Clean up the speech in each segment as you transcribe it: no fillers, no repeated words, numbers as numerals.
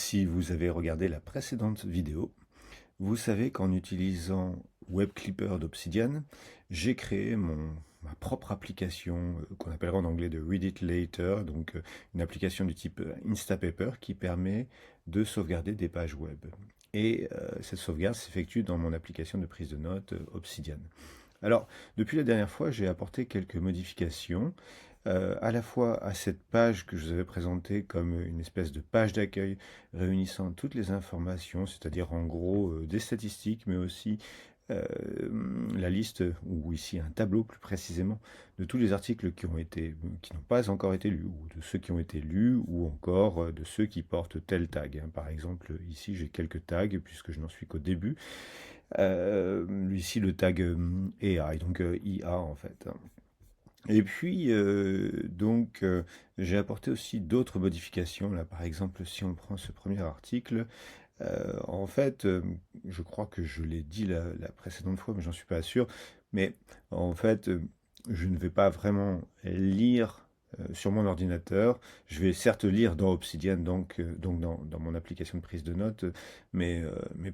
Si vous avez regardé la précédente vidéo, vous savez qu'en utilisant WebClipper d'Obsidian, j'ai créé ma propre application qu'on appellera en anglais de Read It Later, donc une application du type Instapaper qui permet de sauvegarder des pages web. Et cette sauvegarde s'effectue dans mon application de prise de notes Obsidian. Alors, depuis la dernière fois, j'ai apporté quelques modifications, à la fois à cette page que je vous avais présentée comme une espèce de page d'accueil réunissant toutes les informations, c'est-à-dire en gros des statistiques, mais aussi euh, la liste, ou ici un tableau plus précisément, de tous les articles qui n'ont pas encore été lus, ou de ceux qui ont été lus, ou encore de ceux qui portent tel tag, hein. Par exemple, ici j'ai quelques tags, puisque je n'en suis qu'au début. Ici le tag AI, donc IA en fait. Et puis, j'ai apporté aussi d'autres modifications. Là, par exemple, si on prend ce premier article, en fait, je crois que je l'ai dit la précédente fois, mais j'en suis pas sûr. Mais en fait, je ne vais pas vraiment lire sur mon ordinateur. Je vais certes lire dans Obsidian, donc dans mon application de prise de notes, mais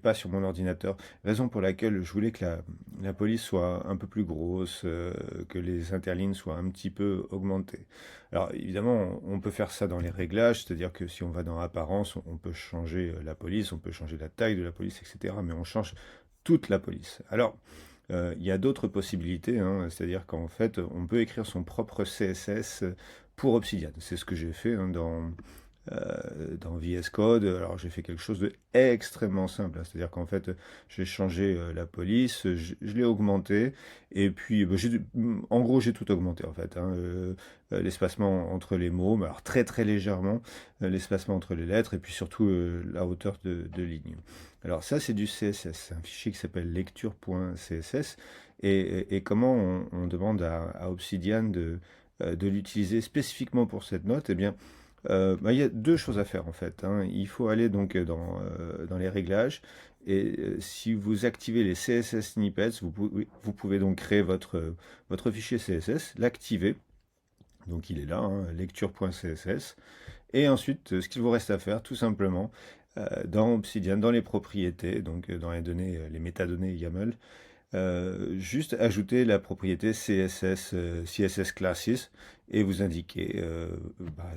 pas sur mon ordinateur. Raison pour laquelle je voulais que la police soit un peu plus grosse, que les interlignes soient un petit peu augmentées. Alors évidemment, on peut faire ça dans les réglages, c'est-à-dire que si on va dans Apparence, on peut changer la police, on peut changer la taille de la police, etc. Mais on change toute la police. Alors, il y a d'autres possibilités, hein, c'est-à-dire qu'en fait, on peut écrire son propre CSS pour Obsidian. C'est ce que j'ai fait hein, dans VS Code. Alors j'ai fait quelque chose de extrêmement simple, hein. C'est-à-dire qu'en fait j'ai changé la police, je l'ai augmenté, et puis en gros j'ai tout augmenté en fait, hein. L'espacement entre les mots, mais alors très très légèrement, l'espacement entre les lettres, et puis surtout la hauteur de ligne. Alors ça c'est du CSS, c'est un fichier qui s'appelle lecture.css, et comment on demande à Obsidian de l'utiliser spécifiquement pour cette note. Eh bien, il y a deux choses à faire en fait, hein. Il faut aller donc dans les réglages, et si vous activez les CSS snippets, vous pouvez donc créer votre fichier CSS, l'activer, donc il est là, hein, lecture.css, et ensuite ce qu'il vous reste à faire tout simplement dans Obsidian, dans les propriétés, donc dans les données, les métadonnées YAML, juste ajouter la propriété CSS, CSS Classes, et vous indiquer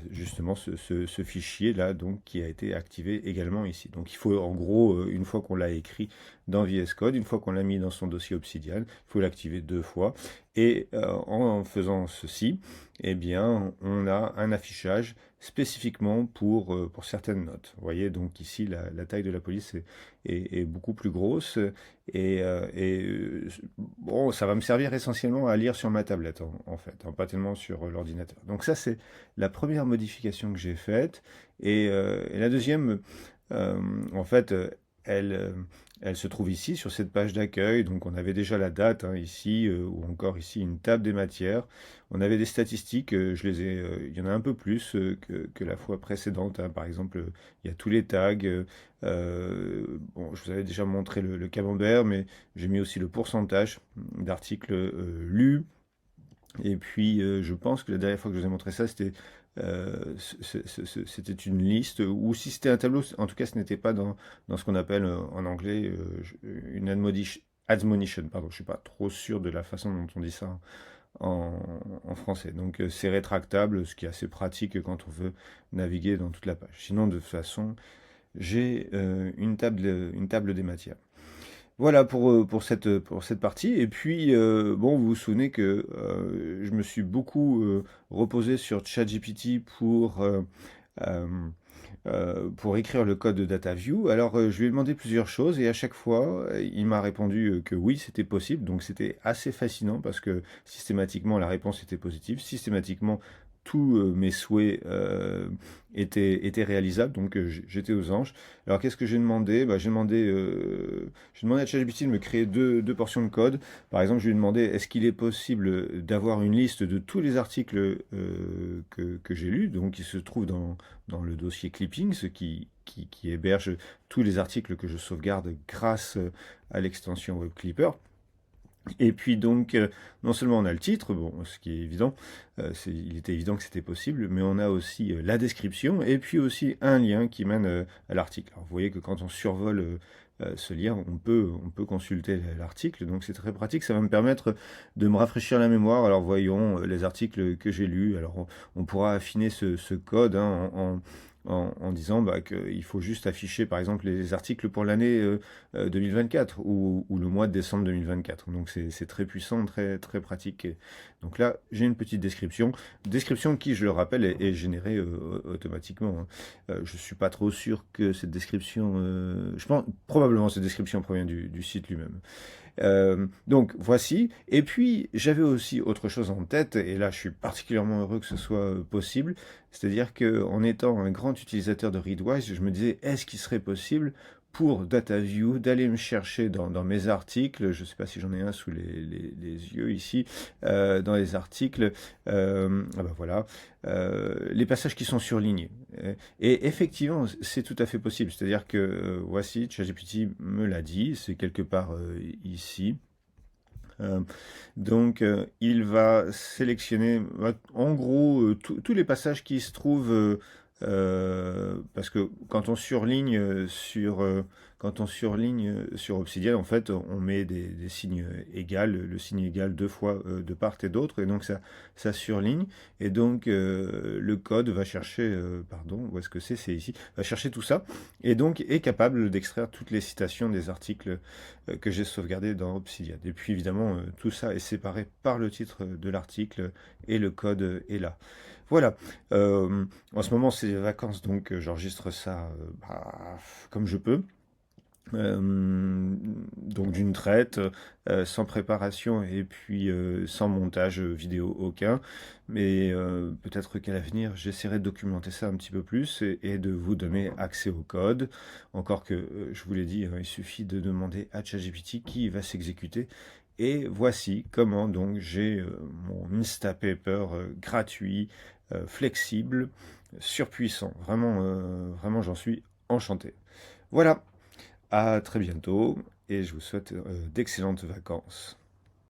justement ce fichier-là donc, qui a été activé également ici. Donc il faut en gros, une fois qu'on l'a écrit dans VS Code, une fois qu'on l'a mis dans son dossier Obsidian, il faut l'activer deux fois. Et en faisant ceci, eh bien, on a un affichage spécifiquement pour certaines notes. Vous voyez, donc ici, la taille de la police est beaucoup plus grosse. Bon, ça va me servir essentiellement à lire sur ma tablette, en fait, hein, pas tellement sur l'ordinateur. Donc ça, c'est la première modification que j'ai faite. Et la deuxième, euh, en fait, elle, euh, elle se trouve ici, sur cette page d'accueil. Donc on avait déjà la date, hein, ici, ou encore ici, une table des matières. On avait des statistiques, il y en a un peu plus que la fois précédente, hein. Par exemple, il y a tous les tags. Bon, je vous avais déjà montré le camembert, mais j'ai mis aussi le pourcentage d'articles lus. Et puis, je pense que la dernière fois que je vous ai montré ça, c'était une liste, ou si c'était un tableau, en tout cas, ce n'était pas dans ce qu'on appelle en anglais une admonition. Pardon, je suis pas trop sûr de la façon dont on dit ça en français. Donc, c'est rétractable, ce qui est assez pratique quand on veut naviguer dans toute la page. Sinon, de toute façon, j'ai une table des matières. Voilà pour cette partie. Et puis, bon, vous vous souvenez que je me suis beaucoup reposé sur ChatGPT euh, pour écrire le code de DataView. Alors, je lui ai demandé plusieurs choses, et à chaque fois, il m'a répondu que oui, c'était possible. Donc, c'était assez fascinant parce que systématiquement, la réponse était positive. Systématiquement, tous mes souhaits étaient réalisables. Donc, j'étais aux anges. Alors, qu'est-ce que j'ai demandé? J'ai demandé à ChatGPT de me créer deux portions de code. Par exemple, je lui ai demandé, est-ce qu'il est possible d'avoir une liste de tous les articles que j'ai lus, donc qui se trouvent dans le dossier Clippings, qui héberge tous les articles que je sauvegarde grâce à l'extension WebClipper. Et puis donc, non seulement on a le titre, bon, ce qui est évident, il était évident que c'était possible, mais on a aussi la description et puis aussi un lien qui mène à l'article. Alors vous voyez que quand on survole ce lien, on peut consulter l'article, donc c'est très pratique. Ça va me permettre de me rafraîchir la mémoire. Alors voyons les articles que j'ai lus. Alors on pourra affiner ce code hein, en disant bah, qu'il faut juste afficher par exemple les articles pour l'année 2024 ou le mois de décembre 2024. Donc c'est très puissant, très pratique. Et donc là, j'ai une petite description qui, je le rappelle, est générée automatiquement. Hein. Je suis pas trop sûr que cette description, je pense probablement cette description provient du site lui-même. Donc voici. Et puis j'avais aussi autre chose en tête, et là je suis particulièrement heureux que ce soit possible. C'est-à-dire qu'en étant un grand utilisateur de Readwise, je me disais, est-ce qu'il serait possible pour DataView d'aller me chercher dans mes articles, je ne sais pas si j'en ai un sous les yeux ici, dans les articles, ah ben voilà, les passages qui sont surlignés. Et effectivement, c'est tout à fait possible. C'est-à-dire que, voici, ChatGPT me l'a dit, c'est quelque part ici. Euh, donc, il va sélectionner, en gros, tous les passages qui se trouvent, parce que quand on surligne sur Obsidian, en fait, on met des signes égales, le signe égal deux fois de part et d'autre, et donc ça surligne, et donc le code va chercher, pardon, où est-ce que c'est ici, va chercher tout ça, et donc est capable d'extraire toutes les citations des articles que j'ai sauvegardé dans Obsidian. Et puis évidemment, tout ça est séparé par le titre de l'article et le code est là. Voilà. En ce moment, c'est les vacances, donc j'enregistre ça comme je peux. Donc d'une traite, sans préparation et puis sans montage vidéo aucun. Mais peut-être qu'à l'avenir, j'essaierai de documenter ça un petit peu plus et de vous donner accès au code. Encore que, je vous l'ai dit, hein, il suffit de demander à ChatGPT qui va s'exécuter. Et voici comment donc j'ai mon Instapaper gratuit, flexible, surpuissant. Vraiment, vraiment, j'en suis enchanté. Voilà. À très bientôt et je vous souhaite d'excellentes vacances.